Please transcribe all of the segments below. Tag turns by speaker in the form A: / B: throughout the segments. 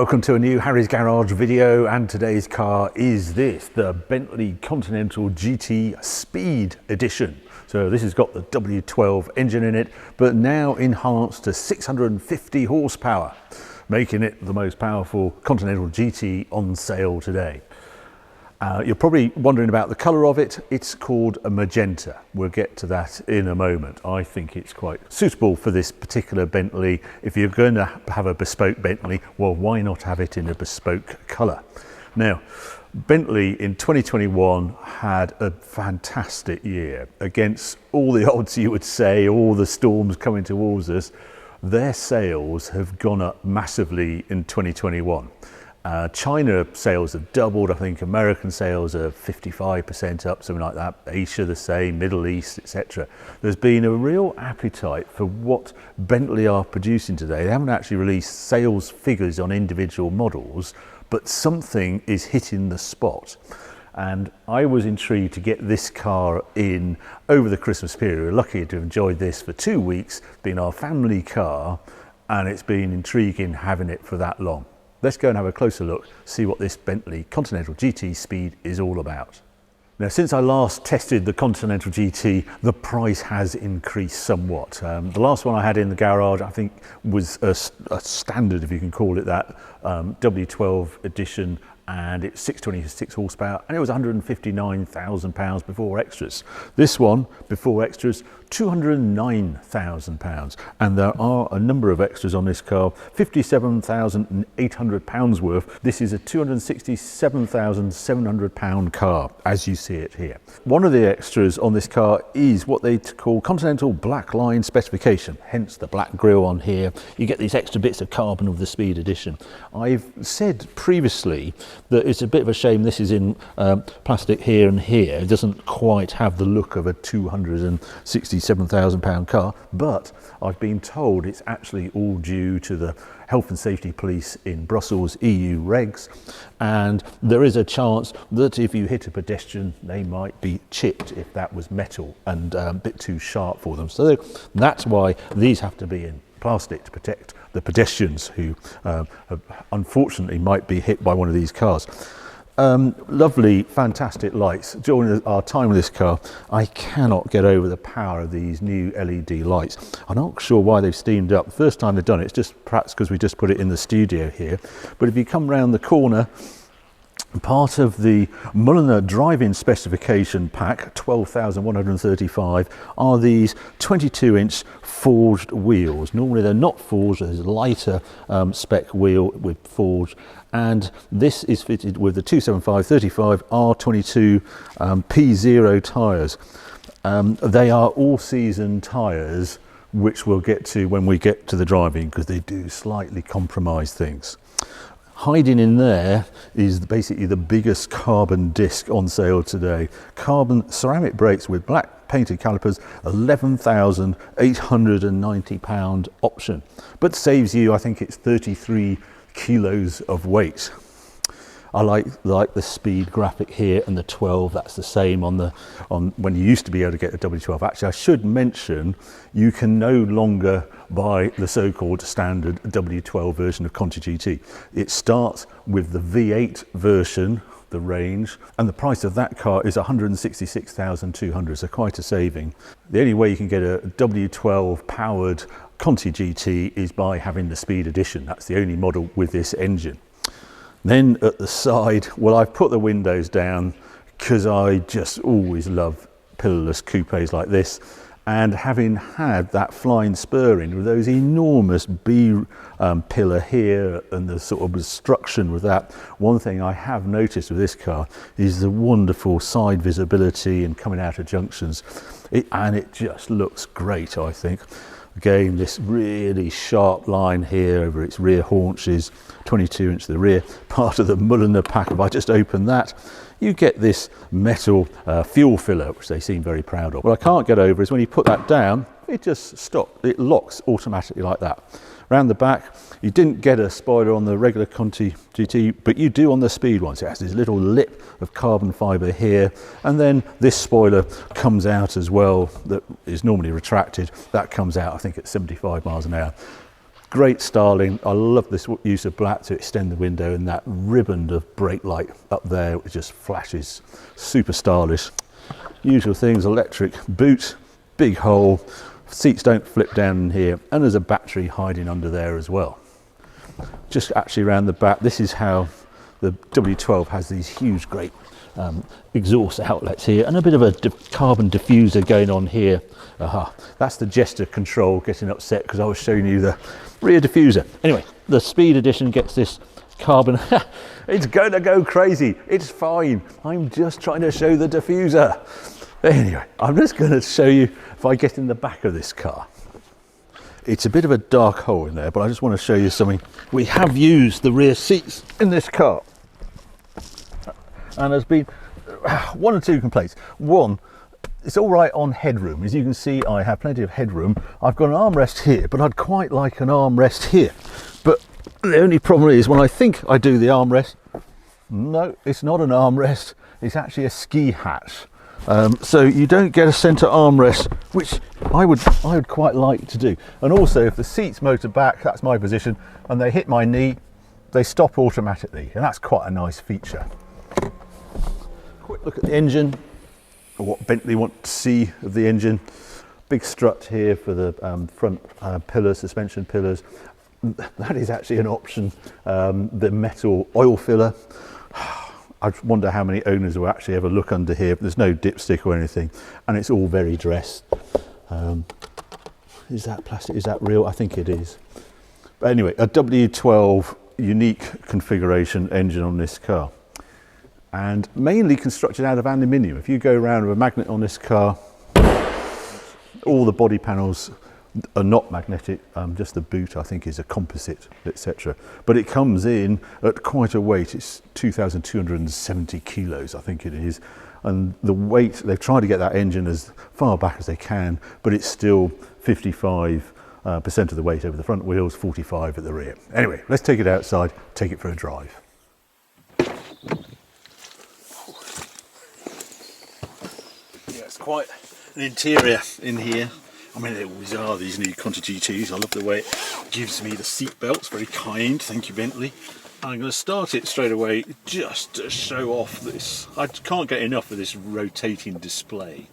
A: welcome to a new Harry's Garage video, and today's car is this, the Bentley Continental GT Speed Edition. So this has got the W12 engine in it, but now enhanced to 650 horsepower, making it the most powerful Continental GT on sale today. You're probably wondering about the colour of it. It's called a magenta. We'll get to that in a moment. I think it's quite suitable for this particular Bentley. If you're going to have a bespoke Bentley, well, why not have it in a bespoke colour? Now, Bentley in 2021 had a fantastic year. Against all the odds, you would say, all the storms coming towards us, their sales have gone up massively in 2021. China sales have doubled. I think American sales are 55% up, something like that. Asia the same, Middle East, etc. There's been a real appetite for what Bentley are producing today. They haven't actually released sales figures on individual models, but something is hitting the spot. And I was intrigued to get this car in over the Christmas period. We're lucky to have enjoyed this for 2 weeks, been our family car, and it's been intriguing having it for that long. Let's go and have a closer look, see what this Bentley Continental GT Speed is all about. Now, since I last tested the Continental GT, the price has increased somewhat. The last one I had in the garage, I think, was a standard, if you can call it that, W12 edition, and it's 626 horsepower, and it was £159,000 before extras. This one, before extras, £209,000, and there are a number of extras on this car, £57,800 worth. This is a £267,700 car, as you see it here. One of the extras on this car is what they call Continental Black Line specification, hence the black grille on here. You get these extra bits of carbon with the Speed Edition. I've said previously that it's a bit of a shame this is in plastic here and here. It doesn't quite have the look of a £267,000 car, but I've been told it's actually all due to the Health and Safety Police in Brussels EU regs, and there is a chance that if you hit a pedestrian, they might be chipped if that was metal and a bit too sharp for them. So that's why these have to be in plastic to protect the pedestrians who unfortunately might be hit by one of these cars. Lovely, fantastic lights. During our time with this car, I cannot get over the power of these new LED lights. I'm not sure why they've steamed up. The first time they've done it, it's just perhaps because we just put it in the studio here. But if you come round the corner, part of the Mulliner driving specification pack, 12,135, are these 22-inch forged wheels. Normally they're not forged, there's a lighter spec wheel with forged, and this is fitted with the 275/35 R22 P0 tyres. They are all-season tyres, which we'll get to when we get to the driving, because they do slightly compromise things. Hiding in there is basically the biggest carbon disc on sale today. Carbon ceramic brakes with black painted calipers, £11,890 option, but saves you, I think it's 33 kilos of weight. I like the speed graphic here, and the 12, that's the same on when you used to be able to get a W12. Actually, I should mention you can no longer buy the so-called standard W12 version of Conti GT. It starts with the V8 version, the range, and the price of that car is £166,200, so quite a saving. The only way you can get a W12 powered Conti GT is by having the Speed Edition. That's the only model with this engine. Then at the side, well, I've put the windows down because I just always love pillarless coupes like this. And having had that flying spur in with those enormous B pillar here and the sort of obstruction with that, one thing I have noticed with this car is the wonderful side visibility and coming out of junctions. And it just looks great, I think. Again, this really sharp line here over its rear haunches, 22-inch the rear part of the Mulliner pack. If I just open that, you get this metal fuel filler, which they seem very proud of. What I can't get over is when you put that down, it just stops. It locks automatically like that. Round the back, you didn't get a spoiler on the regular Conti GT, but you do on the Speed one. So it has this little lip of carbon fibre here, and then this spoiler comes out as well, that is normally retracted. That comes out, I think, at 75 miles an hour. Great styling. I love this use of black to extend the window, and that ribbon of brake light up there which just flashes. Super stylish. Usual things, electric boot, big hole, seats don't flip down in here, and there's a battery hiding under there as well. Just actually around the back, this is how the W12 has these huge great exhaust outlets here, and a bit of a carbon diffuser going on here. Aha, that's the gesture control getting upset because I was showing you the rear diffuser. Anyway, the Speed Edition gets this carbon. It's going to go crazy. It's fine. I'm just trying to show the diffuser. Anyway, I'm just going to show you if I get in the back of this car. It's a bit of a dark hole in there, but I just want to show you something. We have used the rear seats in this car, and there's been one or two complaints. One, it's all right on headroom. As you can see, I have plenty of headroom. I've got an armrest here, but I'd quite like an armrest here. But the only problem is when I think I do the armrest, no, it's not an armrest. It's actually a ski hatch. So you don't get a centre armrest, which I would quite like to do. And also, if the seats motor back, that's my position, and they hit my knee, they stop automatically, and that's quite a nice feature. Quick look at the engine, or what Bentley want to see of the engine. Big strut here for the front pillars, suspension pillars. That is actually an option. The metal oil filler. I wonder how many owners will actually ever look under here. There's no dipstick or anything, and it's all very dressed. Is that plastic? Is that real? I think it is. But anyway, a W12 unique configuration engine on this car, and mainly constructed out of aluminium. If you go around with a magnet on this car, all the body panels are not magnetic, just the boot I think is a composite, etc. But it comes in at quite a weight. It's 2,270 kilos, I think it is. And the weight, they've tried to get that engine as far back as they can, but it's still 55% of the weight over the front wheels, 45 at the rear. Anyway, let's take it outside, take it for a drive. Yeah, it's quite an interior in here. I mean, they always are, these new Conti GTs. I love the way it gives me the seat belts, very kind, thank you Bentley. I'm going to start it straight away just to show off this. I can't get enough of this rotating display.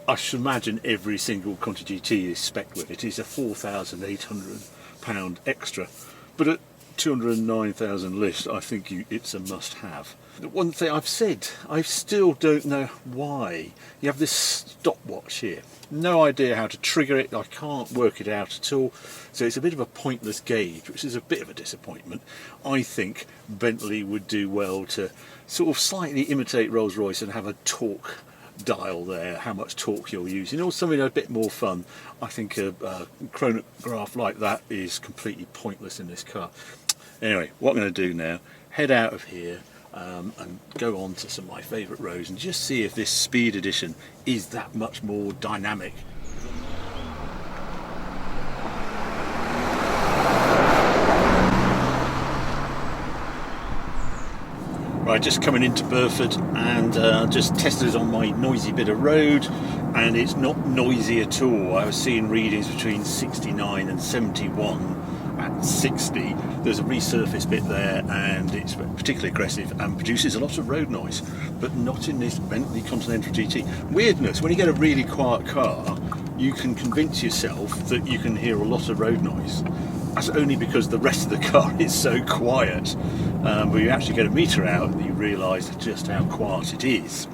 A: I should imagine every single Conti GT is spec'd with it. It's a £4,800 extra, but at 209,000 list, I think it's a must-have. The one thing I've said, I still don't know why. You have this stopwatch here. No idea how to trigger it. I can't work it out at all. So it's a bit of a pointless gauge, which is a bit of a disappointment. I think Bentley would do well to sort of slightly imitate Rolls-Royce and have a torque dial there, how much torque you're using, or something a bit more fun. I think a chronograph like that is completely pointless in this car. Anyway, what I'm going to do now, head out of here and go on to some of my favourite roads and just see if this Speed Edition is that much more dynamic. Right, just coming into Burford and just tested it on my noisy bit of road, and it's not noisy at all. I was seeing readings between 69 and 71 at 60. There's a resurfaced bit there and it's particularly aggressive and produces a lot of road noise, but not in this Bentley Continental GT. Weirdness, when you get a really quiet car, you can convince yourself that you can hear a lot of road noise. That's only because the rest of the car is so quiet. But you actually get a meter out and you realise just how quiet it is.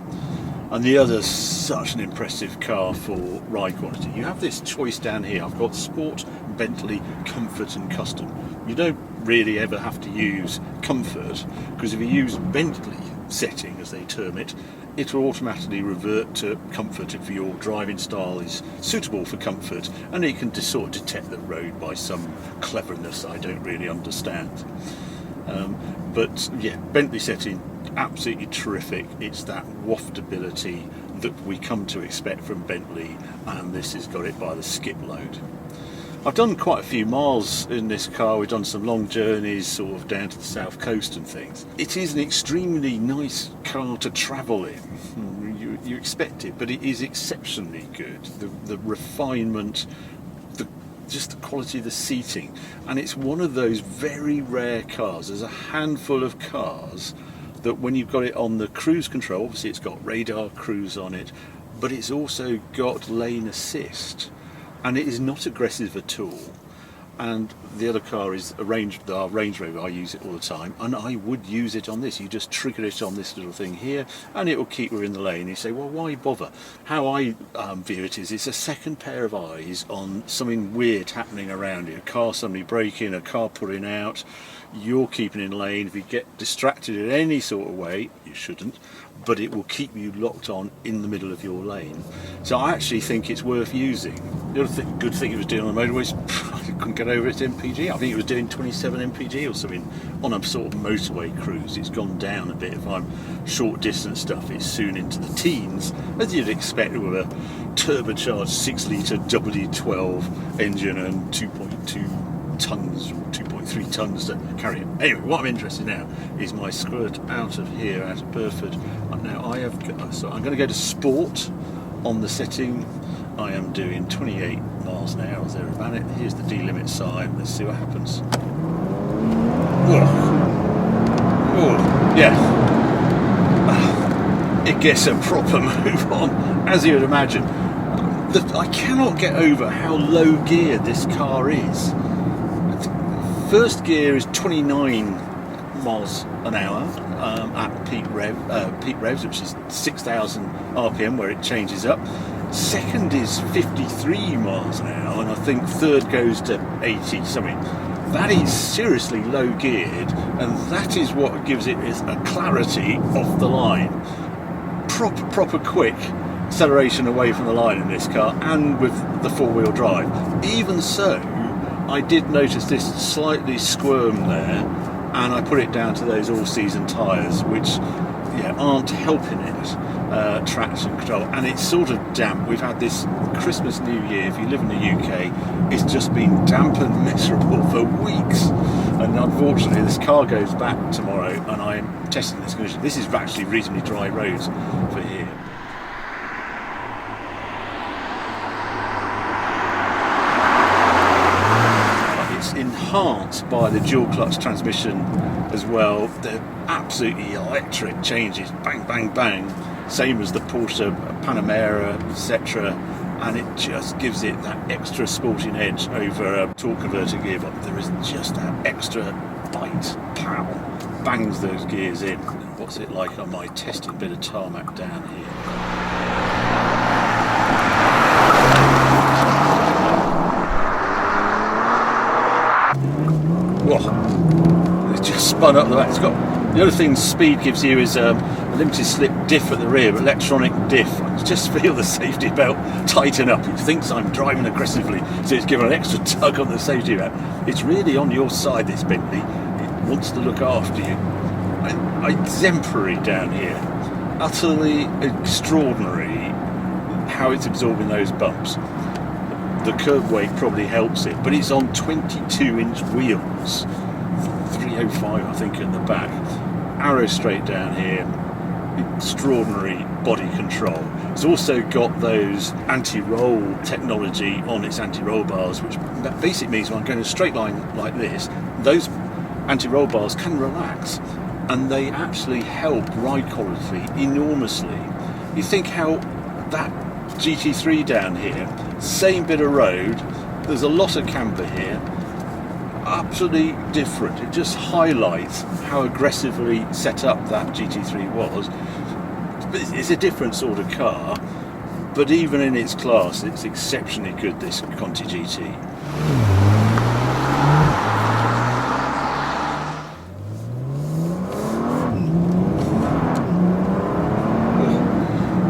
A: And the other's such an impressive car for ride quality. You have this choice down here. I've got Sport, Bentley, Comfort and Custom. You don't really ever have to use Comfort, because if you use Bentley setting, as they term it, it will automatically revert to Comfort if your driving style is suitable for Comfort, and it can sort of detect the road by some cleverness I don't really understand. But yeah, Bentley setting, absolutely terrific. It's that waftability that we come to expect from Bentley, and this has got it by the skip load. I've done quite a few miles in this car. We've done some long journeys sort of down to the south coast and things. It is an extremely nice car to travel in. You expect it, but it is exceptionally good. The refinement, the just the quality of the seating. And it's one of those very rare cars. There's a handful of cars that when you've got it on the cruise control, obviously it's got radar cruise on it, but it's also got lane assist, and it is not aggressive at all. And the other car is our Range Rover. I use it all the time, and I would use it on this. You just trigger it on this little thing here, and it will keep her in the lane. You say, well, why bother? How I view it is, it's a second pair of eyes on something weird happening around you. A car suddenly braking, a car pulling out, you're keeping in lane. If you get distracted in any sort of way, you shouldn't, but it will keep you locked on in the middle of your lane. So I actually think it's worth using. The other good thing it was doing on the motorways, I couldn't get over its MPG. I think it was doing 27 MPG or something on a sort of motorway cruise. It's gone down a bit. If I'm short distance stuff, it's soon into the teens, as you'd expect with a turbocharged 6-litre W12 engine and 2.2 tons or 2.3 tons to carry it. Anyway, what I'm interested in now is my skirt out of here, out of Burford. Now so I'm going to go to Sport on the setting. I am doing 28 miles an hour, there about it. Here's the D-limit sign. Let's see what happens. Oh, yeah. It gets a proper move on, as you would imagine. I cannot get over how low gear this car is. First gear is 29 miles an hour at peak revs, which is 6,000 RPM, where it changes up. Second is 53 miles an hour, and I think third goes to 80 something. That is seriously low geared, and that is what gives it a clarity off the line. Proper quick acceleration away from the line in this car, and with the four-wheel drive. Even so, I did notice this slightly squirm there, and I put it down to those all-season tyres, which aren't helping it. Traction control, and it's sort of damp. We've had this Christmas New Year, if you live in the UK, it's just been damp and miserable for weeks, and unfortunately this car goes back tomorrow and I'm testing this condition. This is actually reasonably dry roads for here. It's enhanced by the dual clutch transmission as well. They're absolutely electric changes, bang bang bang, same as the Porsche Panamera, etc., and it just gives it that extra sporting edge over a torque converter gearbox. There is just that extra bite, pow, bangs those gears in. What's it like on my tested bit of tarmac down here? Whoa, it's just spun up the back. It's got the other thing Speed gives you is a limited slip diff at the rear, electronic diff. I just feel the safety belt tighten up. It thinks I'm driving aggressively, so it's giving an extra tug on the safety belt. It's really on your side, this Bentley. It wants to look after you. Exemplary down here. Utterly extraordinary how it's absorbing those bumps. The curb weight probably helps it, but it's on 22-inch wheels. 305 I think at the back, arrow straight down here, extraordinary body control. It's also got those anti-roll technology on its anti-roll bars, which basically means when I'm going in a straight line like this, those anti-roll bars can relax, and they actually help ride quality enormously. You think how that GT3 down here, same bit of road, there's a lot of camber here, absolutely different. It just highlights how aggressively set up that GT3 was. It's a different sort of car, but even in its class, it's exceptionally good, this Conti GT.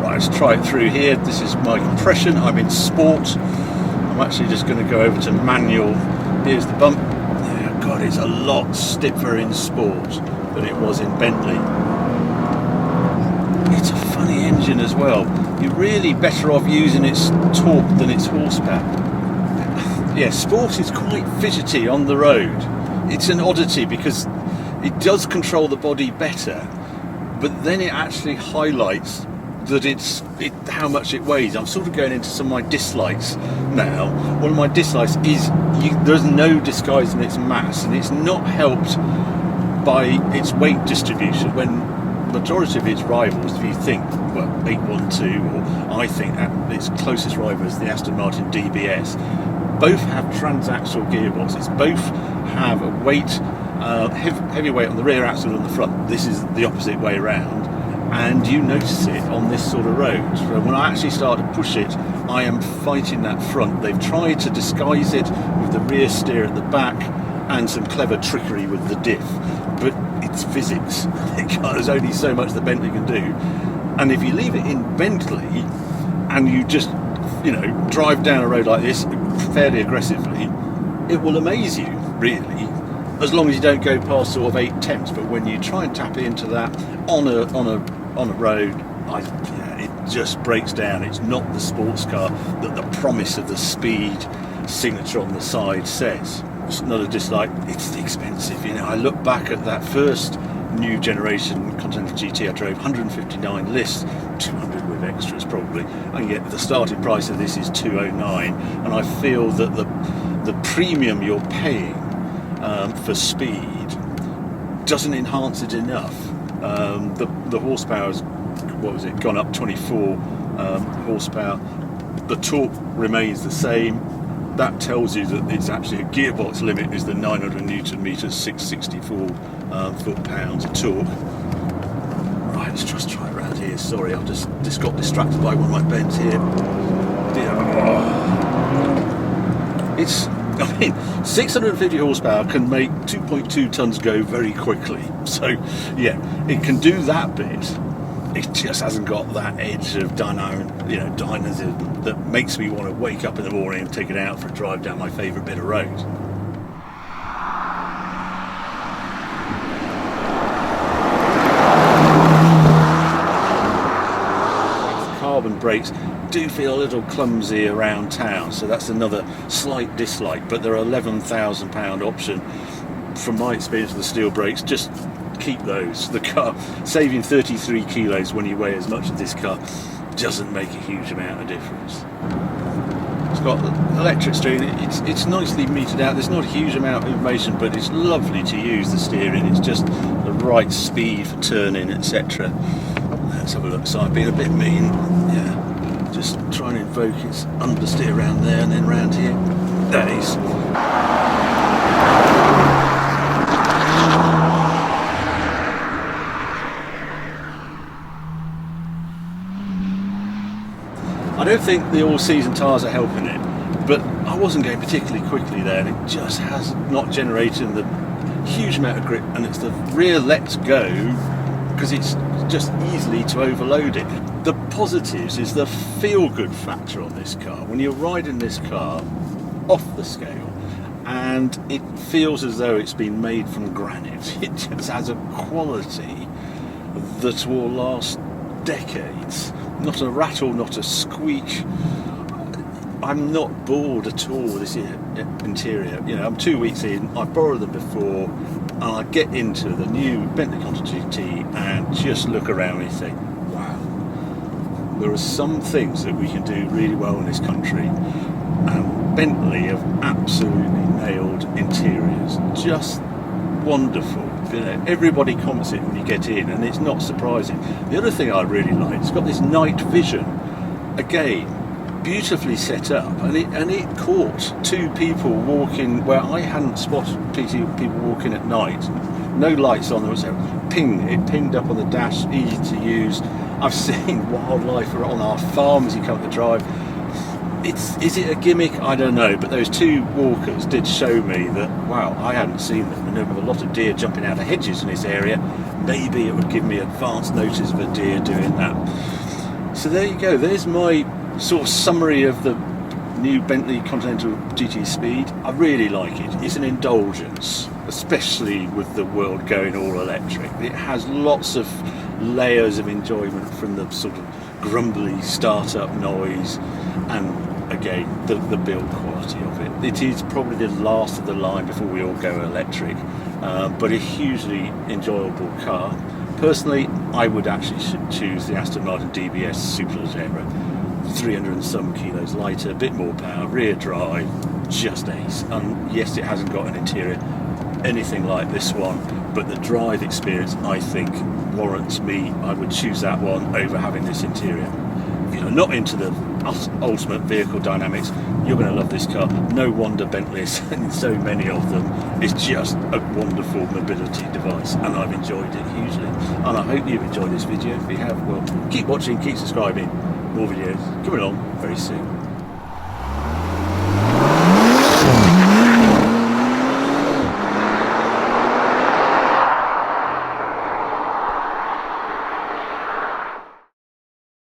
A: Right, let's try it through here. This is my compression. I'm in Sport. I'm actually just going to go over to manual. Here's the bump. God, it's a lot stiffer in Sport than it was in Bentley. It's a funny engine as well. You're really better off using its torque than its horsepower. Yeah, Sport is quite fidgety on the road. It's an oddity because it does control the body better, but then it actually highlights that how much it weighs. I'm sort of going into some of my dislikes now. One of my dislikes is there's no disguising its mass, and it's not helped by its weight distribution when majority of its rivals, if you think, well, 812, or I think its closest rival is the Aston Martin DBS, both have transaxle gearboxes, both have a weight, heavy weight on the rear axle and the front. This is the opposite way around, and you notice it on this sort of road. So when I actually start to push it, I am fighting that front. They've tried to disguise it with the rear steer at the back and some clever trickery with the diff, but it's physics. There's only so much that Bentley can do, and if you leave it in Bentley and you just, you know, drive down a road like this fairly aggressively, it will amaze you, really, as long as you don't go past sort of 8 temps. But when you try and tap into that on a road, it just breaks down. It's not the sports car that the promise of the speed signature on the side says. It's not a dislike, it's expensive. You know, I look back at that first new generation Continental GT I drove, 159 lists, 200 with extras probably, and yet the starting price of this is 209, and I feel that the premium you're paying for speed doesn't enhance it enough. The horsepower's, what was it, gone up 24 horsepower. The torque remains the same. That tells you that it's actually a gearbox limit is the 900 Newton meters, 664 foot-pounds of torque. Right, let's just try it around here. Sorry, I've just got distracted by one of my bends here. It's, I mean, 650 horsepower can make 2.2 tons go very quickly. So, yeah, it can do that bit. It just hasn't got that edge of dynamism that makes me want to wake up in the morning and take it out for a drive down my favourite bit of road. Carbon brakes do feel a little clumsy around town, so that's another slight dislike, but they're an £11,000 option. From my experience with the steel brakes, just keep those. The car saving 33 kilos when you weigh as much as this car doesn't make a huge amount of difference. It's got electric steering. It's nicely metered out. There's not a huge amount of information, but it's lovely to use, the steering. It's just the right speed for turning, etc. Let's have a look. So I've been a bit mean. Yeah, just trying to invoke its understeer around there and then round here. There it is. I don't think the all-season tyres are helping it, but I wasn't going particularly quickly there, and it just has not generated the huge amount of grip, and it's the rear let's go because it's just easily to overload it. The positives is the feel-good factor on this car. When you're riding this car off the scale, and it feels as though it's been made from granite. It just has a quality that will last decades. Not a rattle, not a squeak. I'm not bored at all with this interior. You know, I'm 2 weeks in, I've borrowed them before, and I get into the new Bentley Continental GT and just look around and say, wow, there are some things that we can do really well in this country, and Bentley have absolutely nailed interiors. Just wonderful. You know, everybody comments it when you get in, and it's not surprising. The other thing I really like, it's got this night vision. Again, beautifully set up, and it caught 2 people walking where I hadn't spotted people walking at night. No lights on, there was a ping. It pinged up on the dash, easy to use. I've seen wildlife on our farm as you come up the drive. Is it a gimmick? I don't know, but those 2 walkers did show me that, wow, I hadn't seen them, and there were a lot of deer jumping out of hedges in this area. Maybe it would give me advance notice of a deer doing that. So there you go, there's my sort of summary of the new Bentley Continental GT Speed. I really like it. It's an indulgence, especially with the world going all electric. It has lots of layers of enjoyment, from the sort of grumbly startup noise, and again the build quality of it. It is probably the last of the line before we all go electric, but a hugely enjoyable car. Personally, I would actually choose the Aston Martin DBS Superleggera. 300 and some kilos lighter, a bit more power, rear drive, just ace. And yes, it hasn't got an interior anything like this one, but the drive experience, I think, warrants me. I would choose that one over having this interior. If you're not into the ultimate vehicle dynamics, you're going to love this car. No wonder Bentley is selling so many of them. It's just a wonderful mobility device, and I've enjoyed it hugely. And I hope you've enjoyed this video. If you have, well, keep watching, keep subscribing. More videos coming along very soon.